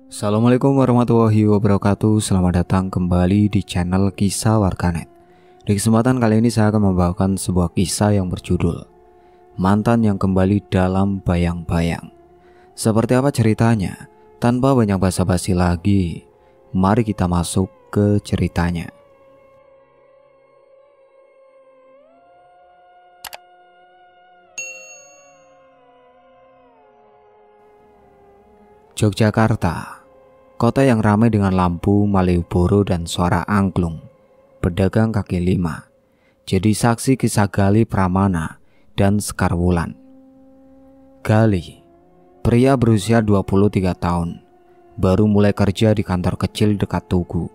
Assalamualaikum warahmatullahi wabarakatuh. Selamat datang kembali di channel Kisah Warganet. Di kesempatan kali ini saya akan membawakan sebuah kisah yang berjudul Mantan yang Kembali Dalam Bayang-Bayang. Seperti apa ceritanya? Tanpa banyak basa-basi lagi, mari kita masuk ke ceritanya. Yogyakarta, kota yang ramai dengan lampu Malioboro dan suara angklung pedagang kaki lima, jadi saksi kisah Gali Pramana dan Sekar Wulan. Gali, pria berusia 23 tahun, baru mulai kerja di kantor kecil dekat Tugu.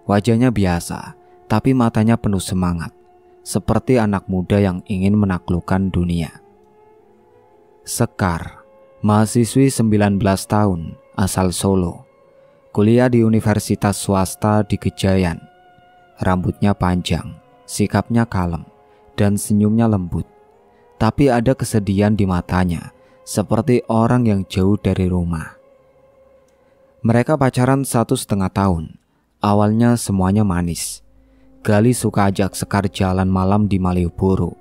Wajahnya biasa, tapi matanya penuh semangat, seperti anak muda yang ingin menaklukkan dunia. Sekar, mahasiswi 19 tahun, asal Solo, kuliah di universitas swasta di Gejayan. Rambutnya panjang, sikapnya kalem, dan senyumnya lembut. Tapi ada kesedihan di matanya, seperti orang yang jauh dari rumah. Mereka pacaran 1,5 tahun. Awalnya semuanya manis. Gali suka ajak Sekar jalan malam di Malioboro,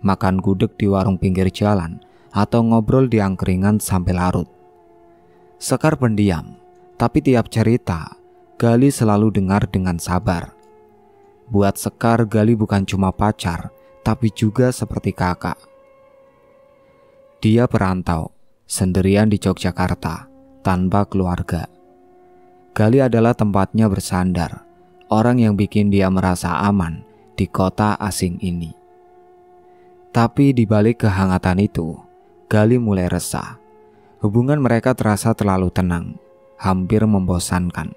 makan gudeg di warung pinggir jalan, atau ngobrol di angkringan sampai larut. Sekar pendiam, tapi tiap cerita, Gali selalu dengar dengan sabar. Buat Sekar, Gali bukan cuma pacar, tapi juga seperti kakak. Dia perantau, sendirian di Yogyakarta, tanpa keluarga. Gali adalah tempatnya bersandar, orang yang bikin dia merasa aman di kota asing ini. Tapi di balik kehangatan itu, Gali mulai resah. Hubungan mereka terasa terlalu tenang, hampir membosankan.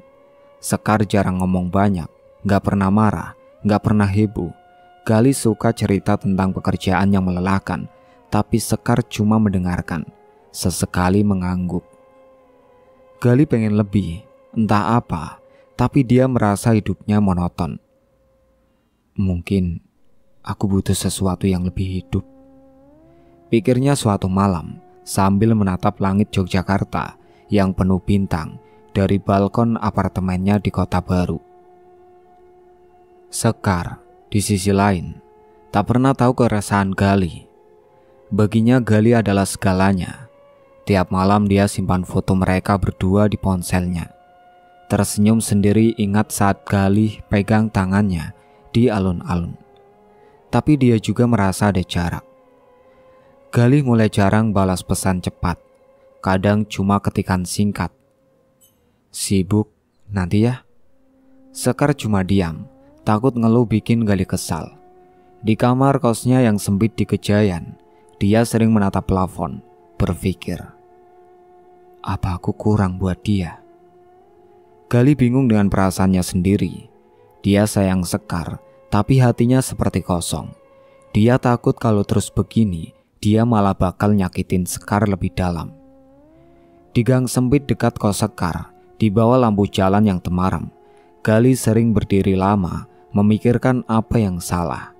Sekar jarang ngomong banyak, gak pernah marah, gak pernah heboh. Gali suka cerita tentang pekerjaan yang melelahkan, tapi Sekar cuma mendengarkan, sesekali mengangguk. Gali pengen lebih, entah apa, tapi dia merasa hidupnya monoton. Mungkin aku butuh sesuatu yang lebih hidup, pikirnya suatu malam sambil menatap langit Yogyakarta yang penuh bintang dari balkon apartemennya di Kota Baru. Sekar, di sisi lain, tak pernah tahu keresahan Gali. Baginya Gali adalah segalanya. Tiap malam dia simpan foto mereka berdua di ponselnya. Tersenyum sendiri ingat saat Gali pegang tangannya di alun-alun. Tapi dia juga merasa ada jarak. Gali mulai jarang balas pesan cepat, kadang cuma ketikan singkat. Sibuk, nanti ya. Sekar cuma diam, takut ngeluh bikin Gali kesal. Di kamar kosnya yang sempit di Gejayan, dia sering menatap plafon, berpikir, apa aku kurang buat dia? Gali bingung dengan perasaannya sendiri. Dia sayang Sekar, tapi hatinya seperti kosong. Dia takut kalau terus begini, dia malah bakal nyakitin Sekar lebih dalam. Di gang sempit dekat kos Sekar, di bawah lampu jalan yang temaram, Gali sering berdiri lama, memikirkan apa yang salah.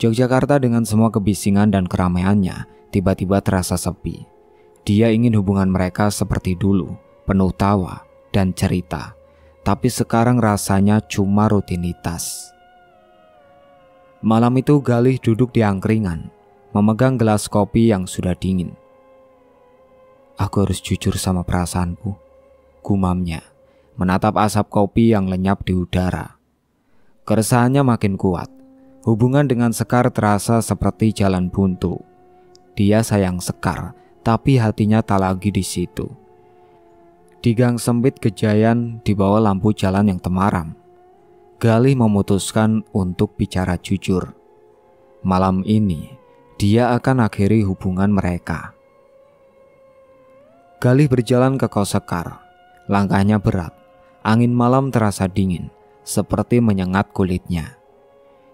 Yogyakarta dengan semua kebisingan dan keramaiannya tiba-tiba terasa sepi. Dia ingin hubungan mereka seperti dulu, penuh tawa dan cerita. Tapi sekarang rasanya cuma rutinitas. Malam itu Gali duduk di angkringan, memegang gelas kopi yang sudah dingin. Aku harus jujur sama perasaanku, gumamnya, menatap asap kopi yang lenyap di udara. Keresahannya makin kuat. Hubungan dengan Sekar terasa seperti jalan buntu. Dia sayang Sekar, tapi hatinya tak lagi di situ. Di gang sempit Gejayan, di bawah lampu jalan yang temaram, Gali memutuskan untuk bicara jujur. Malam ini, dia akan akhiri hubungan mereka. Gali berjalan ke kos Sekar. Langkahnya berat. Angin malam terasa dingin, seperti menyengat kulitnya.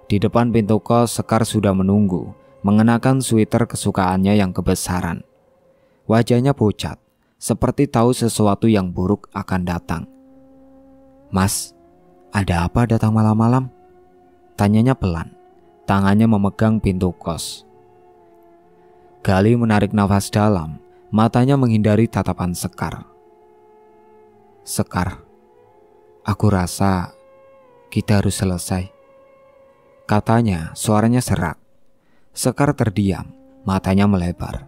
Di depan pintu kos, Sekar sudah menunggu, mengenakan sweater kesukaannya yang kebesaran. Wajahnya pucat, seperti tahu sesuatu yang buruk akan datang. Mas, ada apa datang malam-malam? Tanyanya pelan, tangannya memegang pintu kos. Gali menarik nafas dalam, matanya menghindari tatapan Sekar. "Sekar, aku rasa kita harus selesai," katanya, suaranya serak. Sekar terdiam, matanya melebar.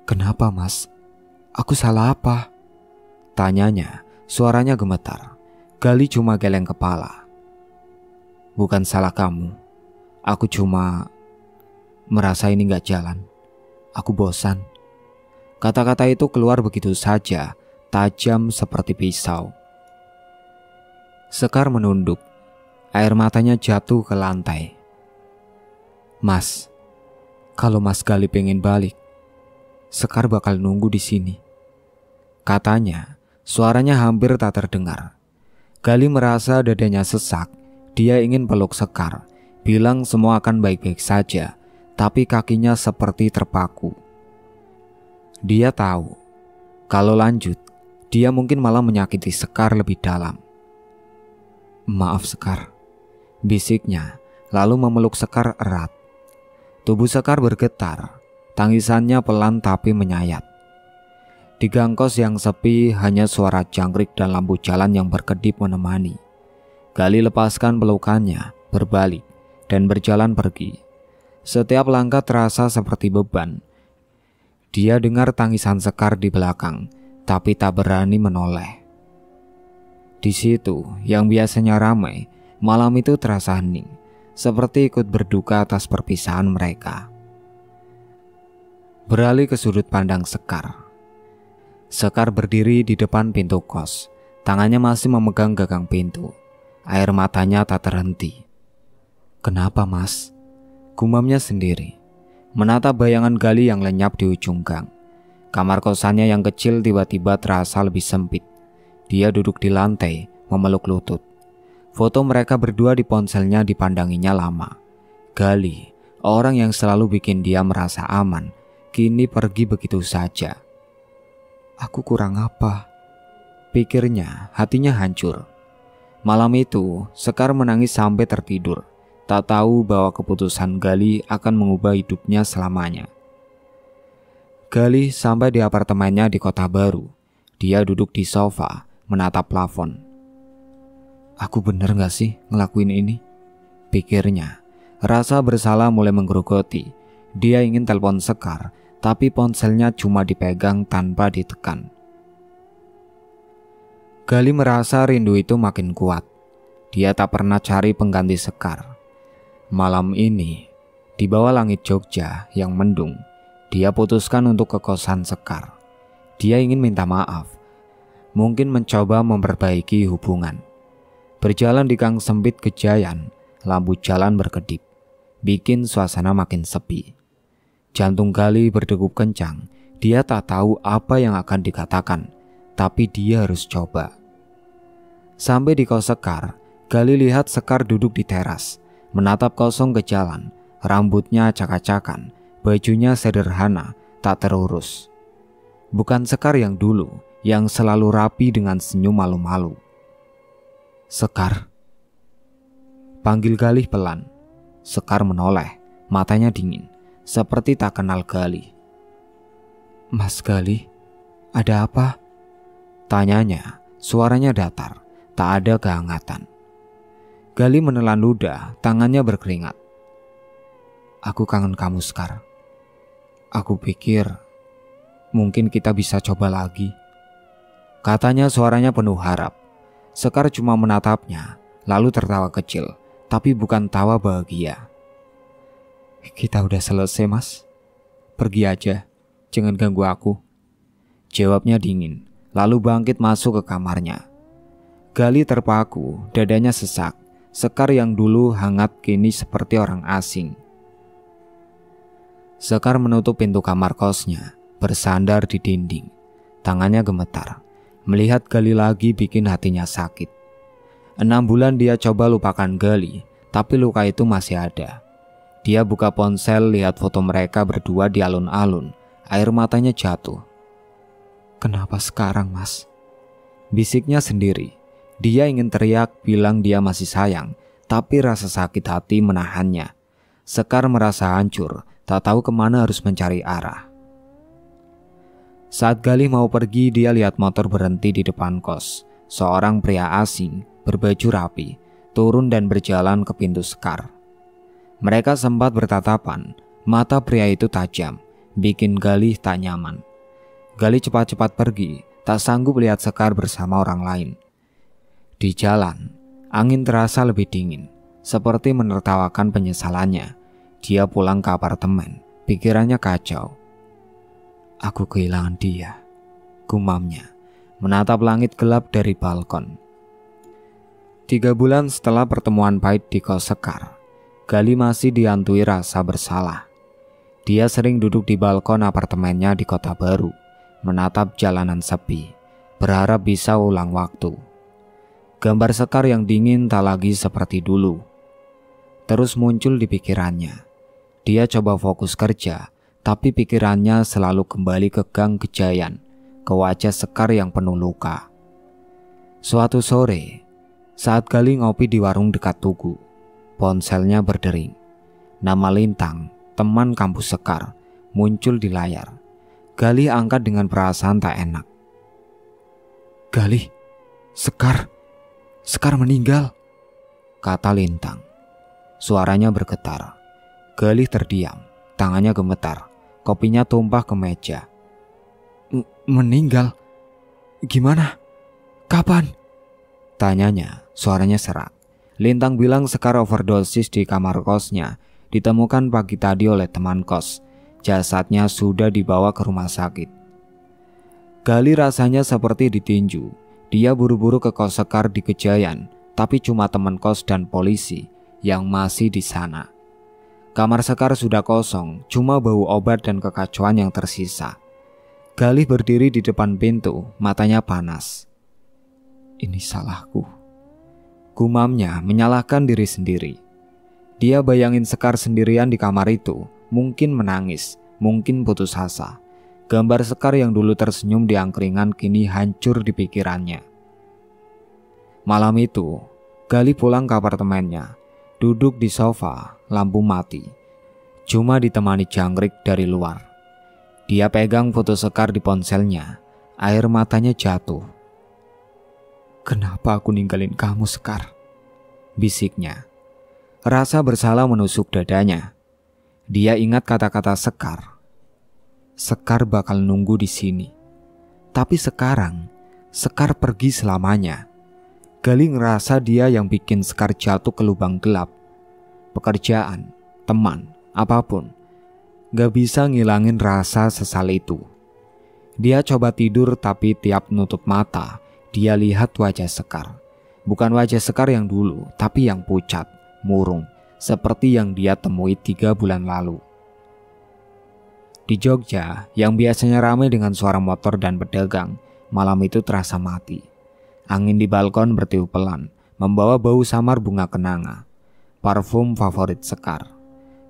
"Kenapa, Mas? Aku salah apa?" tanyanya, suaranya gemetar. Gali cuma geleng kepala. "Bukan salah kamu. Aku cuma merasa ini gak jalan. Aku bosan." Kata-kata itu keluar begitu saja, tajam seperti pisau. Sekar menunduk. Air matanya jatuh ke lantai. "Mas, kalau Mas Gali pengen balik, Sekar bakal nunggu di sini," katanya, suaranya hampir tak terdengar. Gali merasa dadanya sesak. Dia ingin peluk Sekar, bilang semua akan baik-baik saja, tapi kakinya seperti terpaku. Dia tahu, kalau lanjut, dia mungkin malah menyakiti Sekar lebih dalam. "Maaf Sekar," bisiknya, lalu memeluk Sekar erat. Tubuh Sekar bergetar, tangisannya pelan tapi menyayat. Di gang kos yang sepi, hanya suara jangkrik dan lampu jalan yang berkedip menemani. Gali lepaskan pelukannya, berbalik, dan berjalan pergi. Setiap langkah terasa seperti beban. Dia dengar tangisan Sekar di belakang, tapi tak berani menoleh. Di situ, yang biasanya ramai, malam itu terasa hening, seperti ikut berduka atas perpisahan mereka. Beralih ke sudut pandang Sekar. Sekar berdiri di depan pintu kos, tangannya masih memegang gagang pintu. Air matanya tak terhenti. "Kenapa, Mas?" gumamnya sendiri, menatap bayangan Gali yang lenyap di ujung gang. Kamar kosannya yang kecil tiba-tiba terasa lebih sempit. Dia duduk di lantai, memeluk lutut. Foto mereka berdua di ponselnya dipandanginya lama. Gali, orang yang selalu bikin dia merasa aman, kini pergi begitu saja. "Aku kurang apa?" pikirnya, hatinya hancur. Malam itu, Sekar menangis sampai tertidur, tak tahu bahwa keputusan Gali akan mengubah hidupnya selamanya. Gali sampai di apartemennya di kota baru. Dia duduk di sofa, menatap plafon. "Aku bener gak sih ngelakuin ini?" pikirnya. Rasa bersalah mulai menggerogoti. Dia ingin telepon Sekar, tapi ponselnya cuma dipegang tanpa ditekan. Gali merasa rindu itu makin kuat. Dia tak pernah cari pengganti Sekar. Malam ini, di bawah langit Jogja yang mendung, dia putuskan untuk ke kosan Sekar. Dia ingin minta maaf, mungkin mencoba memperbaiki hubungan. Berjalan di gang sempit Kejayan, lampu jalan berkedip, bikin suasana makin sepi. Jantung Gali berdegup kencang. Dia tak tahu apa yang akan dikatakan, tapi dia harus coba. Sampai di kos Sekar, Gali lihat Sekar duduk di teras, menatap kosong ke jalan. Rambutnya acak-acakan, bajunya sederhana, tak terurus. Bukan Sekar yang dulu, yang selalu rapi dengan senyum malu-malu. "Sekar," panggil Gali pelan. Sekar menoleh, matanya dingin, seperti tak kenal Gali. "Mas Gali, ada apa?" tanyanya, suaranya datar, tak ada kehangatan. Gali menelan ludah, tangannya berkeringat. "Aku kangen kamu, Sekar. Aku pikir mungkin kita bisa coba lagi," katanya, suaranya penuh harap. Sekar cuma menatapnya, lalu tertawa kecil, tapi bukan tawa bahagia. "Kita udah selesai, Mas. Pergi aja, jangan ganggu aku," jawabnya dingin, lalu bangkit masuk ke kamarnya. Gali terpaku, dadanya sesak. Sekar yang dulu hangat kini seperti orang asing. Sekar menutup pintu kamar kosnya, bersandar di dinding. Tangannya gemetar. Melihat Gali lagi bikin hatinya sakit. 6 bulan dia coba lupakan Gali, tapi luka itu masih ada. Dia buka ponsel, lihat foto mereka berdua di alun-alun. Air matanya jatuh. "Kenapa sekarang, Mas?" bisiknya sendiri. Dia ingin teriak bilang dia masih sayang, tapi rasa sakit hati menahannya. Sekar merasa hancur, tak tahu kemana harus mencari arah. Saat Galih mau pergi, dia lihat motor berhenti di depan kos. Seorang pria asing berbaju rapi turun dan berjalan ke pintu Sekar. Mereka sempat bertatapan. Mata pria itu tajam, bikin Galih tak nyaman. Galih cepat-cepat pergi, tak sanggup lihat Sekar bersama orang lain. Di jalan, angin terasa lebih dingin, seperti menertawakan penyesalannya. Dia pulang ke apartemen, pikirannya kacau. Aku kehilangan dia, gumamnya, menatap langit gelap dari balkon. 3 bulan setelah pertemuan pahit di kos Sekar, Galih masih dihantui rasa bersalah. Dia sering duduk di balkon apartemennya di Kota Baru, menatap jalanan sepi, berharap bisa ulang waktu. Gambar Sekar yang dingin tak lagi seperti dulu. Terus muncul di pikirannya. Dia coba fokus kerja, tapi pikirannya selalu kembali ke Gang Gejayan, ke wajah Sekar yang penuh luka. Suatu sore, saat Galih ngopi di warung dekat Tugu, ponselnya berdering. Nama Lintang, teman kampus Sekar, muncul di layar. Galih angkat dengan perasaan tak enak. Galih, Sekar meninggal, kata Lintang. Suaranya bergetar. Galih terdiam, tangannya gemetar, kopinya tumpah ke meja. Meninggal? Gimana? Kapan? Tanyanya, suaranya serak. Lintang bilang Sekar overdosis di kamar kosnya, ditemukan pagi tadi oleh teman kos. Jasadnya sudah dibawa ke rumah sakit. Galih rasanya seperti ditinju. Dia buru-buru ke kos Sekar di Gejayan, tapi cuma teman kos dan polisi yang masih di sana. Kamar Sekar sudah kosong, cuma bau obat dan kekacauan yang tersisa. Galih berdiri di depan pintu, matanya panas. Ini salahku, gumamnya menyalahkan diri sendiri. Dia bayangin Sekar sendirian di kamar itu, mungkin menangis, mungkin putus asa. Gambar Sekar yang dulu tersenyum di angkringan kini hancur di pikirannya. Malam itu, Galih pulang ke apartemennya. Duduk di sofa, lampu mati. Cuma ditemani jangkrik dari luar. Dia pegang foto Sekar di ponselnya. Air matanya jatuh. Kenapa aku ninggalin kamu, Sekar? Bisiknya. Rasa bersalah menusuk dadanya. Dia ingat kata-kata Sekar. Sekar bakal nunggu di sini. Tapi sekarang, Sekar pergi selamanya. Galih ngerasa dia yang bikin Sekar jatuh ke lubang gelap. Pekerjaan, teman, apapun, gak bisa ngilangin rasa sesal itu. Dia coba tidur tapi tiap nutup mata, dia lihat wajah Sekar. Bukan wajah Sekar yang dulu, tapi yang pucat, murung, seperti yang dia temui 3 bulan lalu. Di Jogja, yang biasanya ramai dengan suara motor dan pedagang, malam itu terasa mati. Angin di balkon bertiup pelan, membawa bau samar bunga kenanga, parfum favorit Sekar.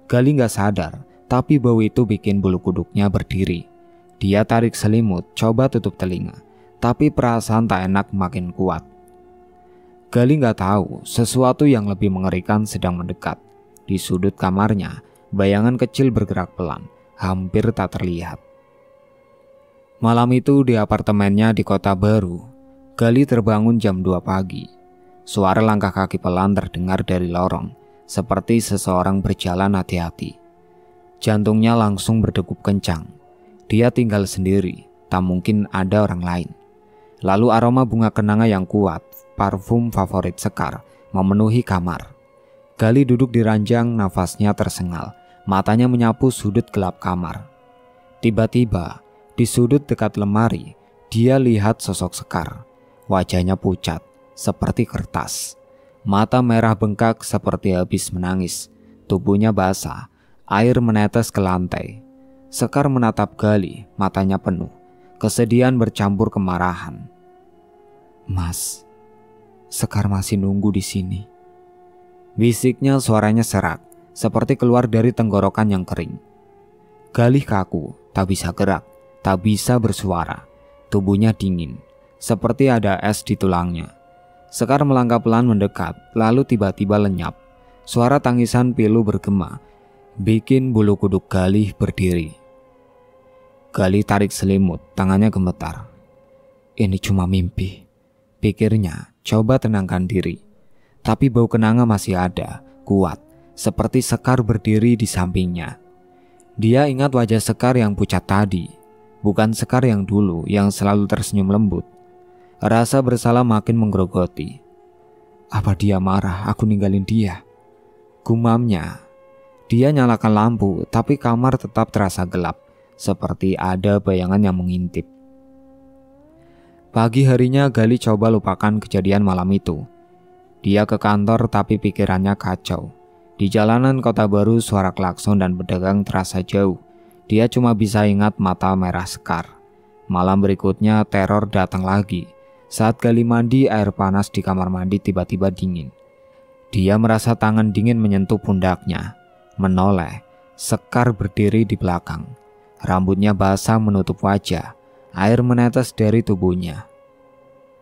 Galih gak sadar, tapi bau itu bikin bulu kuduknya berdiri. Dia tarik selimut, coba tutup telinga, tapi perasaan tak enak makin kuat. Galih gak tahu, sesuatu yang lebih mengerikan sedang mendekat. Di sudut kamarnya, bayangan kecil bergerak pelan, hampir tak terlihat. Malam itu di apartemennya di Kota Baru, Galih terbangun jam 2 pagi. Suara langkah kaki pelan terdengar dari lorong, seperti seseorang berjalan hati-hati. Jantungnya langsung berdegup kencang. Dia tinggal sendiri, tak mungkin ada orang lain. Lalu aroma bunga kenanga yang kuat, parfum favorit Sekar, memenuhi kamar. Galih duduk di ranjang, nafasnya tersengal, matanya menyapu sudut gelap kamar. Tiba-tiba, di sudut dekat lemari, dia lihat sosok Sekar. Wajahnya pucat, seperti kertas. Mata merah bengkak seperti habis menangis. Tubuhnya basah, air menetes ke lantai. Sekar menatap Galih, matanya penuh. Kesedihan bercampur kemarahan. Mas, Sekar masih nunggu di sini. Bisiknya suaranya serak, seperti keluar dari tenggorokan yang kering. Galih kaku, tak bisa gerak, tak bisa bersuara. Tubuhnya dingin, seperti ada es di tulangnya. Sekar melangkah pelan mendekat, lalu tiba-tiba lenyap. Suara tangisan pilu bergema, bikin bulu kuduk Galih berdiri. Gali tarik selimut, tangannya gemetar. Ini cuma mimpi, pikirnya. Coba tenangkan diri. Tapi bau kenanga masih ada, kuat, seperti Sekar berdiri di sampingnya. Dia ingat wajah Sekar yang pucat tadi, bukan Sekar yang dulu yang selalu tersenyum lembut. Rasa bersalah makin menggerogoti. Apa dia marah aku ninggalin dia? Gumamnya. Dia nyalakan lampu, tapi kamar tetap terasa gelap, seperti ada bayangan yang mengintip. Pagi harinya Gali coba lupakan kejadian malam itu. Dia ke kantor tapi pikirannya kacau. Di jalanan kota baru suara klakson dan pedagang terasa jauh. Dia cuma bisa ingat mata merah Sekar. Malam berikutnya teror datang lagi. Saat Gali mandi, air panas di kamar mandi tiba-tiba dingin. Dia merasa tangan dingin menyentuh pundaknya. Menoleh, Sekar berdiri di belakang. Rambutnya basah menutup wajah. Air menetes dari tubuhnya.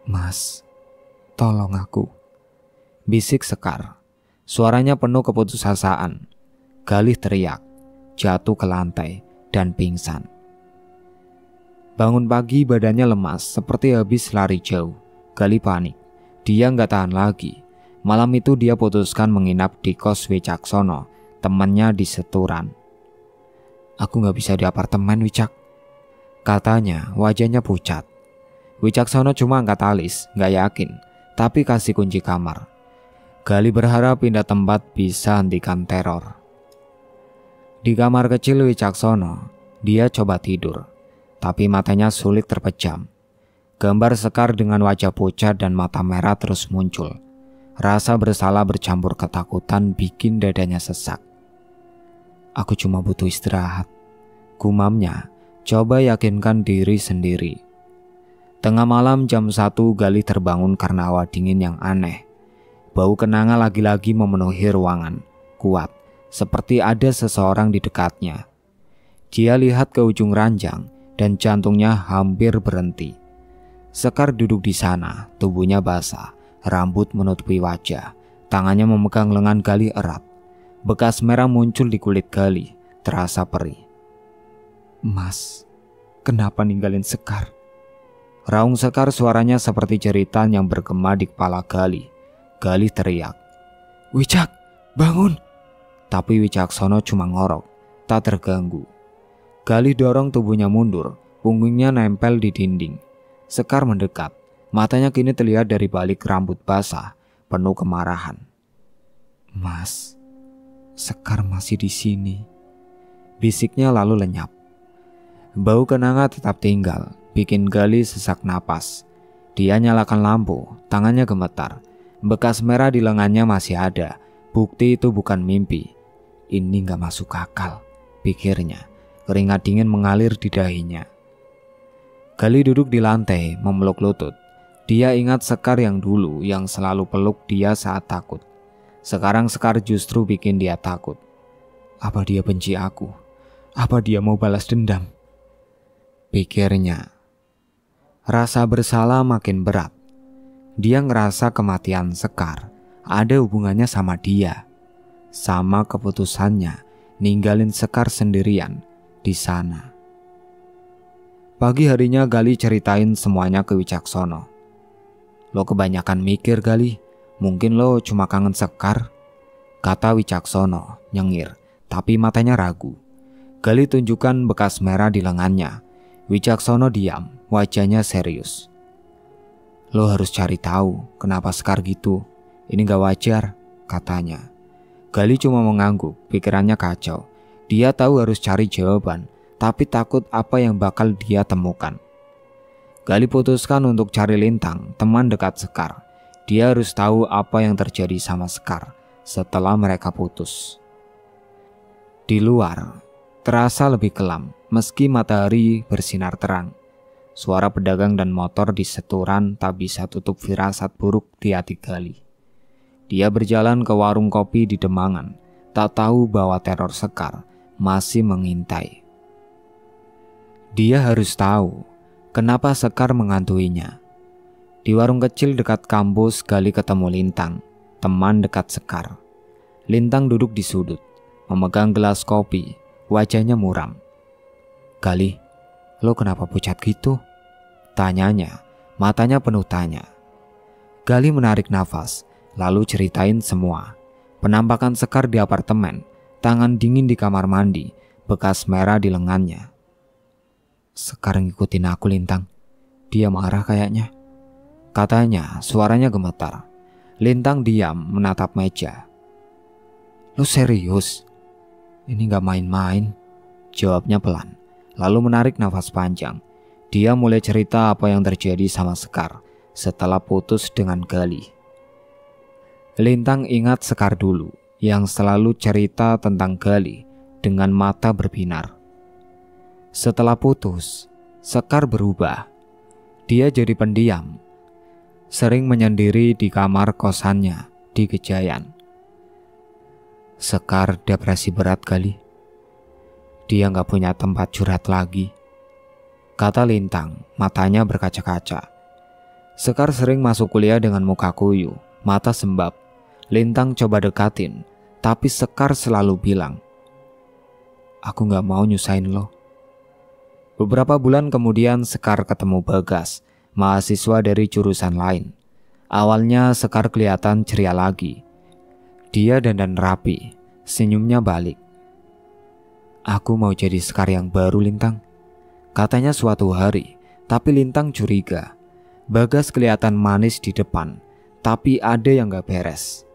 Mas, tolong aku, bisik Sekar. Suaranya penuh keputusasaan. Gali teriak, jatuh ke lantai, dan pingsan. Bangun pagi badannya lemas, seperti habis lari jauh. Gali panik, dia nggak tahan lagi. Malam itu dia putuskan menginap di kos Wicaksono, temannya di Seturan. Aku nggak bisa di apartemen, Wicak, katanya, wajahnya pucat. Wicaksono cuma angkat alis, gak yakin, tapi kasih kunci kamar. Gali berharap pindah tempat bisa hentikan teror. Di kamar kecil Wicaksono, dia coba tidur, tapi matanya sulit terpejam. Gambar Sekar dengan wajah pucat dan mata merah terus muncul. Rasa bersalah bercampur ketakutan bikin dadanya sesak. Aku cuma butuh istirahat, gumamnya. Coba yakinkan diri sendiri. Tengah malam jam 1 Gali terbangun karena hawa dingin yang aneh. Bau kenanga lagi-lagi memenuhi ruangan, kuat, seperti ada seseorang di dekatnya. Dia lihat ke ujung ranjang dan jantungnya hampir berhenti. Sekar duduk di sana, tubuhnya basah, rambut menutupi wajah, tangannya memegang lengan Gali erat. Bekas merah muncul di kulit Gali, terasa perih. Mas, kenapa ninggalin Sekar? Raung Sekar suaranya seperti jeritan yang bergema di kepala Gali. Gali teriak, Wicak, bangun! Tapi Wicaksono cuma ngorok, tak terganggu. Gali dorong tubuhnya mundur, punggungnya nempel di dinding. Sekar mendekat, matanya kini terlihat dari balik rambut basah, penuh kemarahan. Mas, Sekar masih di sini, bisiknya lalu lenyap. Bau kenanga tetap tinggal, bikin Gali sesak napas. Dia nyalakan lampu, tangannya gemetar. Bekas merah di lengannya masih ada, bukti itu bukan mimpi. Ini gak masuk akal, pikirnya. Keringat dingin mengalir di dahinya. Gali duduk di lantai, memeluk lutut. Dia ingat Sekar yang dulu, yang selalu peluk dia saat takut. Sekarang Sekar justru bikin dia takut. Apa dia benci aku? Apa dia mau balas dendam? Pikirnya. Rasa bersalah makin berat. Dia ngerasa kematian Sekar ada hubungannya sama dia, sama keputusannya ninggalin Sekar sendirian di sana. Pagi harinya Gali ceritain semuanya ke Wicaksono. Lo kebanyakan mikir, Gali. Mungkin lo cuma kangen Sekar, kata Wicaksono nyengir, tapi matanya ragu. Gali tunjukkan bekas merah di lengannya. Wicaksono diam, wajahnya serius. Lo harus cari tahu kenapa Sekar gitu. Ini gak wajar, katanya. Gali cuma mengangguk, pikirannya kacau. Dia tahu harus cari jawaban, tapi takut apa yang bakal dia temukan. Gali putuskan untuk cari Lintang, teman dekat Sekar. Dia harus tahu apa yang terjadi sama Sekar setelah mereka putus. Di luar, terasa lebih kelam. Meski matahari bersinar terang, suara pedagang dan motor di Seturan tak bisa tutup firasat buruk di hati Gali. Dia berjalan ke warung kopi di Demangan, tak tahu bahwa teror Sekar masih mengintai. Dia harus tahu kenapa Sekar mengantuinya. Di warung kecil dekat kampus, Gali ketemu Lintang, teman dekat Sekar. Lintang duduk di sudut, memegang gelas kopi, wajahnya muram. Gali, "Lo kenapa pucat gitu?" tanyanya, matanya penuh tanya. Gali menarik nafas, lalu ceritain semua. Penampakan Sekar di apartemen, tangan dingin di kamar mandi, bekas merah di lengannya. "Sekar ngikutin aku, Lintang. Dia marah kayaknya," katanya, suaranya gemetar. Lintang diam menatap meja. "Lu serius? Ini gak main-main," jawabnya pelan, lalu menarik nafas panjang. Dia mulai cerita apa yang terjadi sama Sekar setelah putus dengan Gali. Lintang ingat Sekar dulu yang selalu cerita tentang Gali dengan mata berbinar. Setelah putus, Sekar berubah. Dia jadi pendiam, sering menyendiri di kamar kosannya di Gejayan. Sekar depresi berat kali. Dia gak punya tempat curhat lagi, kata Lintang, matanya berkaca-kaca. Sekar sering masuk kuliah dengan muka kuyu, mata sembab. Lintang coba dekatin, tapi Sekar selalu bilang, "Aku gak mau nyusahin lo." Beberapa bulan kemudian Sekar ketemu Bagas, mahasiswa dari jurusan lain. Awalnya Sekar kelihatan ceria lagi. Dia dandan rapi, senyumnya balik. "Aku mau jadi Sekar yang baru, Lintang," katanya suatu hari, tapi Lintang curiga. Bagas kelihatan manis di depan, tapi ada yang gak beres.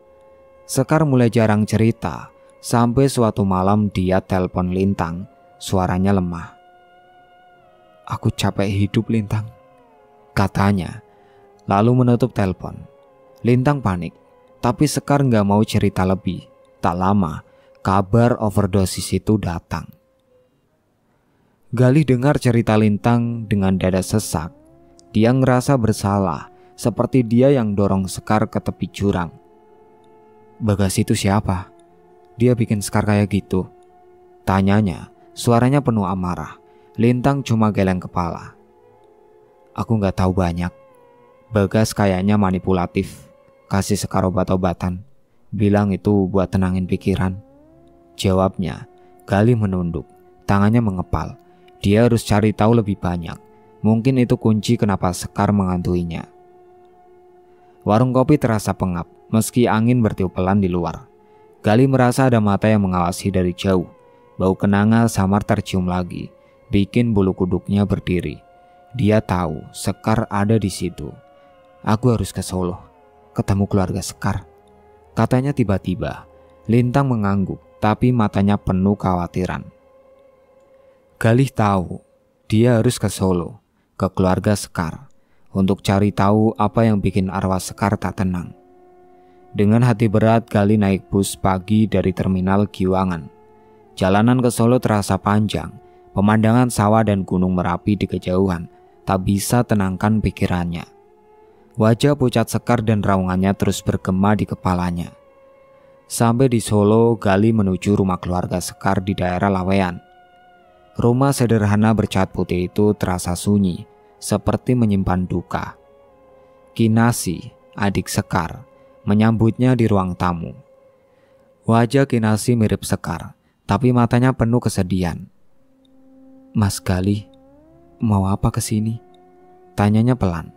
Sekar mulai jarang cerita, sampai suatu malam dia telepon Lintang, suaranya lemah. "Aku capek hidup, Lintang," katanya, lalu menutup telepon. Lintang panik, tapi Sekar gak mau cerita lebih. Tak lama, kabar overdosis itu datang. Gali dengar cerita Lintang dengan dada sesak. Dia ngerasa bersalah, seperti dia yang dorong Sekar ke tepi jurang. "Bagas itu siapa? Dia bikin Sekar kayak gitu?" tanyanya, suaranya penuh amarah. Lintang cuma geleng kepala. "Aku gak tahu banyak. Bagas kayaknya manipulatif, kasih Sekar obat-obatan, bilang itu buat tenangin pikiran," jawabnya. Gali menunduk, tangannya mengepal. Dia harus cari tahu lebih banyak. Mungkin itu kunci kenapa Sekar mengantuinya. Warung kopi terasa pengap, meski angin bertiup pelan di luar. Gali merasa ada mata yang mengawasi dari jauh. Bau kenanga samar tercium lagi, bikin bulu kuduknya berdiri. Dia tahu Sekar ada di situ. "Aku harus ke Solo, ketemu keluarga Sekar," katanya tiba-tiba. Lintang mengangguk, tapi matanya penuh kekhawatiran. Galih tahu dia harus ke Solo, ke keluarga Sekar, untuk cari tahu apa yang bikin arwah Sekar tak tenang. Dengan hati berat, Gali naik bus pagi dari terminal Giwangan. Jalanan ke Solo terasa panjang. Pemandangan sawah dan gunung Merapi di kejauhan tak bisa tenangkan pikirannya. Wajah pucat Sekar dan raungannya terus bergema di kepalanya. Sampai di Solo, Gali menuju rumah keluarga Sekar di daerah Lawean. Rumah sederhana bercat putih itu terasa sunyi, seperti menyimpan duka. Kinasi, adik Sekar, menyambutnya di ruang tamu. Wajah Kinasi mirip Sekar, tapi matanya penuh kesedihan. "Mas Gali, mau apa kesini?" tanyanya pelan.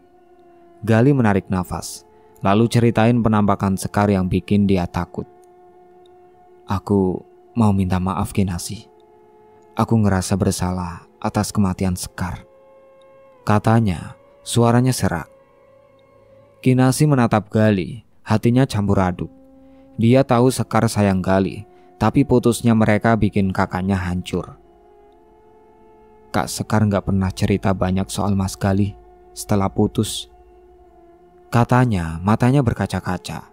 Gali menarik nafas, lalu ceritain penampakan Sekar yang bikin dia takut. "Aku mau minta maaf, Kinasi. Aku ngerasa bersalah atas kematian Sekar," katanya, suaranya serak. Kinasi menatap Gali, hatinya campur aduk. Dia tahu Sekar sayang Gali, tapi putusnya mereka bikin kakaknya hancur. "Kak Sekar gak pernah cerita banyak soal Mas Gali setelah putus," katanya, matanya berkaca-kaca.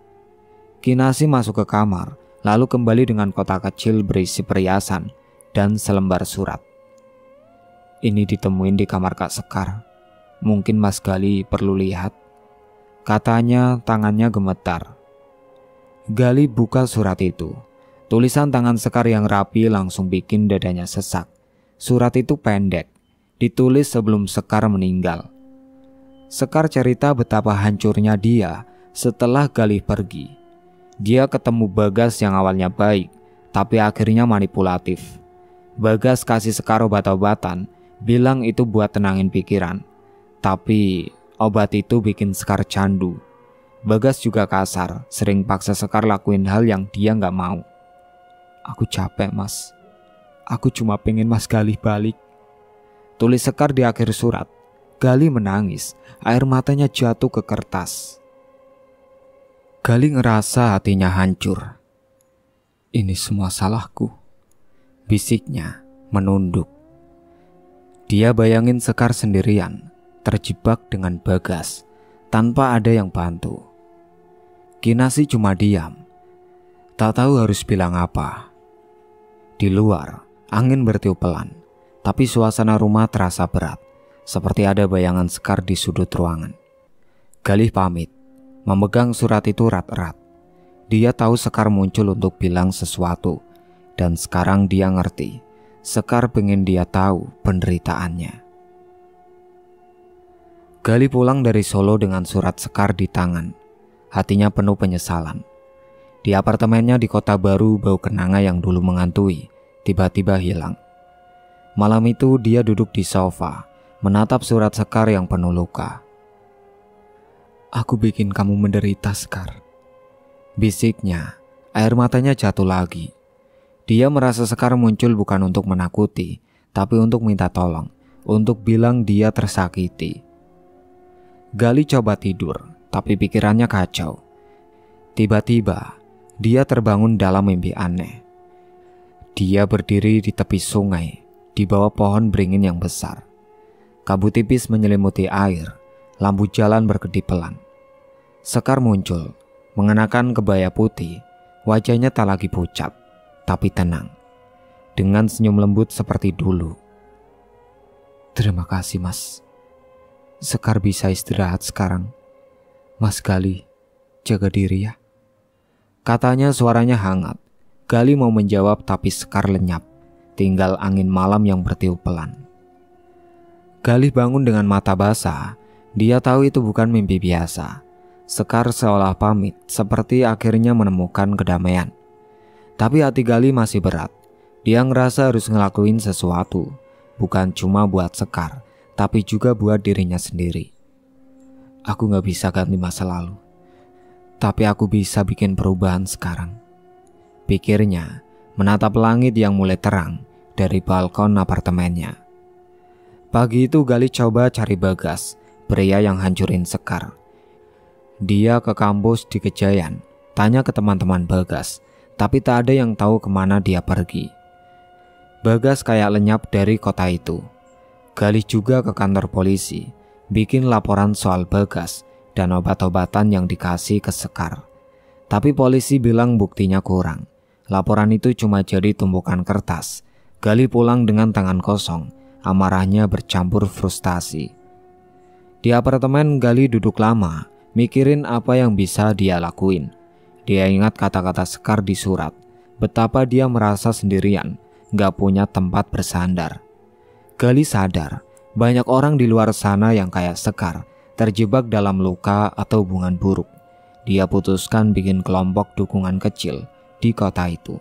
Kinasi masuk ke kamar, lalu kembali dengan kotak kecil berisi perhiasan dan selembar surat. "Ini ditemuin di kamar Kak Sekar. Mungkin Mas Gali perlu lihat," katanya, tangannya gemetar. Gali buka surat itu. Tulisan tangan Sekar yang rapi langsung bikin dadanya sesak. Surat itu pendek, ditulis sebelum Sekar meninggal. Sekar cerita betapa hancurnya dia setelah Gali pergi. Dia ketemu Bagas yang awalnya baik, tapi akhirnya manipulatif. Bagas kasih Sekar obat-obatan Bilang itu buat tenangin pikiran, tapi obat itu bikin Sekar candu. Bagas juga kasar, sering paksa Sekar lakuin hal yang dia gak mau. "Aku capek, Mas. Aku cuma pengen Mas Galih balik," tulis Sekar di akhir surat. Galih menangis, air matanya jatuh ke kertas. Galih ngerasa hatinya hancur. "Ini semua salahku," bisiknya menunduk. Dia bayangin Sekar sendirian, terjebak dengan Bagas, tanpa ada yang bantu. Kinasi cuma diam, tak tahu harus bilang apa. Di luar, angin bertiup pelan, tapi suasana rumah terasa berat, seperti ada bayangan Sekar di sudut ruangan. Galih pamit, memegang surat itu erat-erat. Dia tahu Sekar muncul untuk bilang sesuatu, dan sekarang dia ngerti. Sekar pengen dia tahu penderitaannya. Galih pulang dari Solo dengan surat Sekar di tangan. Hatinya penuh penyesalan. Di apartemennya di Kota Baru, bau kenanga yang dulu mengantui tiba-tiba hilang. Malam itu dia duduk di sofa, menatap surat Sekar yang penuh luka. "Aku bikin kamu menderita, Sekar," bisiknya. Air matanya jatuh lagi. Dia merasa Sekar muncul bukan untuk menakuti, tapi untuk minta tolong, untuk bilang dia tersakiti. Galih coba tidur, tapi pikirannya kacau. Tiba-tiba, dia terbangun dalam mimpi aneh. Dia berdiri di tepi sungai, di bawah pohon beringin yang besar. Kabut tipis menyelimuti air, lampu jalan berkedip pelan. Sekar muncul, mengenakan kebaya putih, wajahnya tak lagi pucat, tapi tenang, dengan senyum lembut seperti dulu. "Terima kasih, Mas. Sekar bisa istirahat sekarang. Mas Galih, jaga diri ya," katanya suaranya hangat. Galih mau menjawab tapi Sekar lenyap, tinggal angin malam yang bertiup pelan. Galih bangun dengan mata basah. Dia tahu itu bukan mimpi biasa. Sekar seolah pamit, seperti akhirnya menemukan kedamaian. Tapi hati Galih masih berat. Dia ngerasa harus ngelakuin sesuatu, bukan cuma buat Sekar, tapi juga buat dirinya sendiri. "Aku gak bisa ganti masa lalu, tapi aku bisa bikin perubahan sekarang," pikirnya, menatap langit yang mulai terang dari balkon apartemennya. Pagi itu Galih coba cari Bagas, pria yang hancurin Sekar. Dia ke kampus di Kejayaan, tanya ke teman-teman Bagas, tapi tak ada yang tahu kemana dia pergi. Bagas kayak lenyap dari kota itu. Galih juga ke kantor polisi, bikin laporan soal Bagas dan obat-obatan yang dikasih ke Sekar. Tapi polisi bilang buktinya kurang. Laporan itu cuma jadi tumpukan kertas. Galih pulang dengan tangan kosong, amarahnya bercampur frustasi. Di apartemen Galih duduk lama, mikirin apa yang bisa dia lakuin. Dia ingat kata-kata Sekar di surat, betapa dia merasa sendirian, gak punya tempat bersandar. Galih sadar, banyak orang di luar sana yang kayak Sekar, terjebak dalam luka atau hubungan buruk. Dia putuskan bikin kelompok dukungan kecil di kota itu,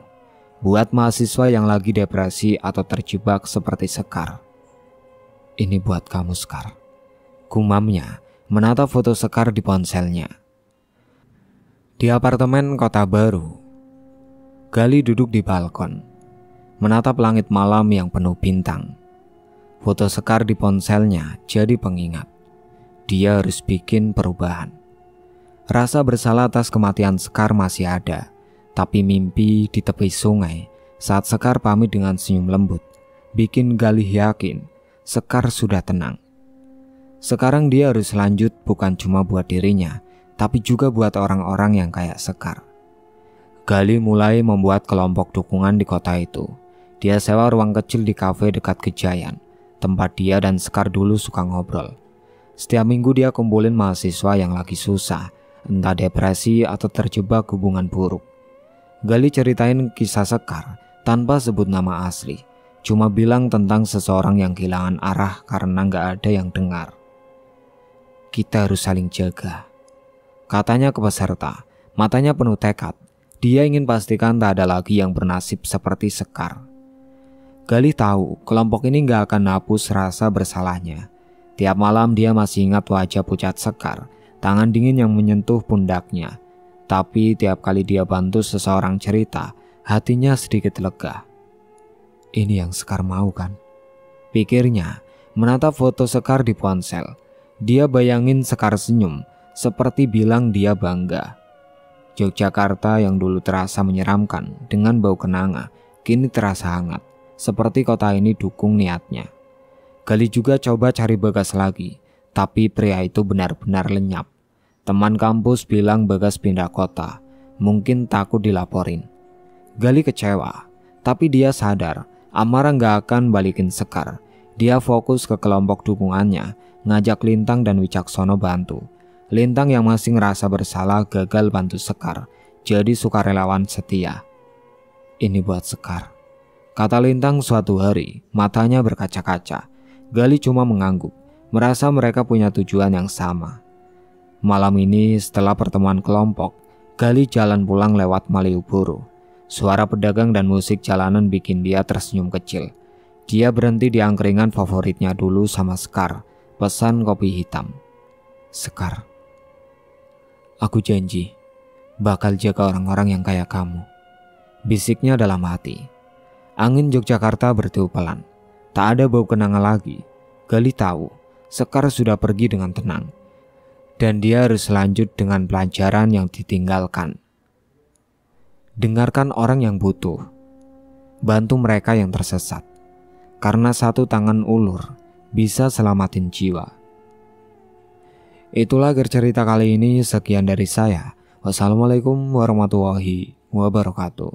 buat mahasiswa yang lagi depresi atau terjebak seperti Sekar. "Ini buat kamu, Sekar," gumamnya, menatap foto Sekar di ponselnya. Di apartemen Kota Baru, Galih duduk di balkon, menatap langit malam yang penuh bintang. Foto Sekar di ponselnya jadi pengingat. Dia harus bikin perubahan. Rasa bersalah atas kematian Sekar masih ada, tapi mimpi di tepi sungai saat Sekar pamit dengan senyum lembut bikin Galih yakin Sekar sudah tenang. Sekarang dia harus lanjut, bukan cuma buat dirinya, tapi juga buat orang-orang yang kayak Sekar. Galih mulai membuat kelompok dukungan di kota itu. Dia sewa ruang kecil di kafe dekat Kejayaan, tempat dia dan Sekar dulu suka ngobrol. Setiap minggu dia kumpulin mahasiswa yang lagi susah, entah depresi atau terjebak hubungan buruk. Galih ceritain kisah Sekar tanpa sebut nama asli, cuma bilang tentang seseorang yang kehilangan arah karena gak ada yang dengar. "Kita harus saling jaga," katanya ke peserta, matanya penuh tekad. Dia ingin pastikan tak ada lagi yang bernasib seperti Sekar. Gali tahu kelompok ini gak akan hapus rasa bersalahnya. Tiap malam dia masih ingat wajah pucat Sekar, tangan dingin yang menyentuh pundaknya. Tapi tiap kali dia bantu seseorang cerita, hatinya sedikit lega. Ini yang Sekar mau kan? Pikirnya, menatap foto Sekar di ponsel. Dia bayangin Sekar senyum, seperti bilang dia bangga. Yogyakarta yang dulu terasa menyeramkan dengan bau kenanga, kini terasa hangat, seperti kota ini dukung niatnya. Gali juga coba cari Bagas lagi, tapi pria itu benar-benar lenyap. Teman kampus bilang Bagas pindah kota, mungkin takut dilaporin. Gali kecewa, tapi dia sadar amarah gak akan balikin Sekar. Dia fokus ke kelompok dukungannya, ngajak Lintang dan Wicaksono bantu. Lintang yang masih ngerasa bersalah gagal bantu Sekar, jadi sukarelawan setia. Ini buat Sekar, kata Lintang suatu hari, matanya berkaca-kaca. Gali cuma mengangguk, merasa mereka punya tujuan yang sama. Malam ini setelah pertemuan kelompok, Gali jalan pulang lewat Malioboro. Suara pedagang dan musik jalanan bikin dia tersenyum kecil. Dia berhenti di angkringan favoritnya dulu sama Sekar, pesan kopi hitam. Sekar, aku janji bakal jaga orang-orang yang kayak kamu, bisiknya dalam hati. Angin Yogyakarta bertiup pelan, tak ada bau kenanga lagi. Gali tahu Sekar sudah pergi dengan tenang, dan dia harus lanjut dengan pelajaran yang ditinggalkan. Dengarkan orang yang butuh, bantu mereka yang tersesat, karena satu tangan ulur bisa selamatin jiwa. Itulah akhir cerita kali ini. Sekian dari saya. Wassalamualaikum warahmatullahi wabarakatuh.